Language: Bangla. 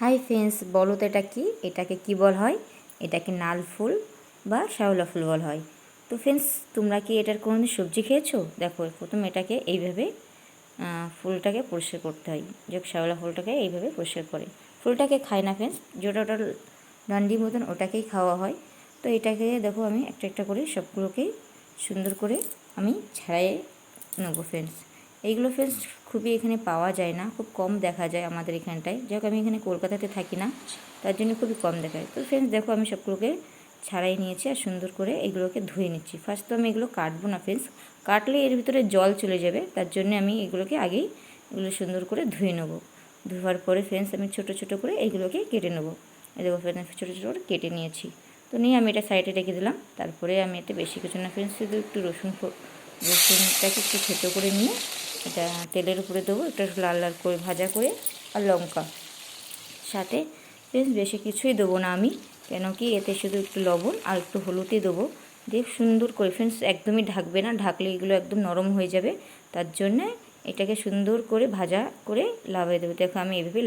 হাই ফ্রেন্ডস, বলো তো এটা কি? এটাকে কি বলা হয়? এটাকে নাল ফুল বা শ্যাওলা ফুল বলা হয়। তো ফ্রেন্ডস, তোমরা কি এটার কোনো সবজি খেয়েছো? দেখো, প্রথম এটাকে এইভাবে ফুলটাকে পরিষ্কার করতে হয়। যে শ্যাওলা ফুলটাকে এইভাবে পরিষ্কার করে, ফুলটাকে খায় না ফ্রেন্ডস, যেটা ওটা ডান্ডি মতন ওটাকেই খাওয়া হয়। তো এটাকে দেখো, আমি একটা একটা করে সবগুলোকেই সুন্দর করে আমি ছাড়িয়ে নেবো ফ্রেন্ডস। এইগুলো ফ্রেন্ডস খুবই এখানে পাওয়া যায় না, খুব কম দেখা যায় আমাদের এখানটায়। যাক, আমি এখানে কলকাতাতে থাকি না, তার জন্য খুবই কম দেখা যায়। তো ফ্রেন্ডস দেখো, আমি সবগুলোকে ছাড়াই নিয়েছি আর সুন্দর করে এগুলোকে ধুয়ে নিচ্ছি। ফার্স্ট তো আমি এগুলো কাটবো না ফ্রেন্ডস, কাটলে এর ভিতরে জল চলে যাবে, তার জন্য আমি এগুলোকে আগেই এগুলো সুন্দর করে ধুয়ে নেবো। ধোয়ার পরে ফ্রেন্ডস আমি ছোটো ছোটো করে এইগুলোকে কেটে নেবো। এই দেখো ফ্রেন্ডস, ছোটো ছোটো করে কেটে নিয়েছি। তো নিয়ে আমি এটা সাইডে রেখে দিলাম। তারপরে আমি এতে বেশি কিছু না ফ্রেন্ডস, শুধু একটু রসুনটাকে একটু থেতো করে নিয়ে এটা তেলের উপরে দেবো, একটু লাল লাল করে ভাজা করে, আর লঙ্কা সাথে ফ্রেন্ডস বেশি কিছুই দেবো না আমি, কেন কি এতে শুধু একটু লবণ আর একটু হলুদই দেবো। দিয়ে সুন্দর করে ফ্রেন্ডস একদমই ঢাকবে না, ঢাকলে এগুলো একদম নরম হয়ে যাবে। তার জন্যে এটাকে সুন্দর করে ভাজা করে লাভিয়ে দেবো। দেখো আমি এভাবে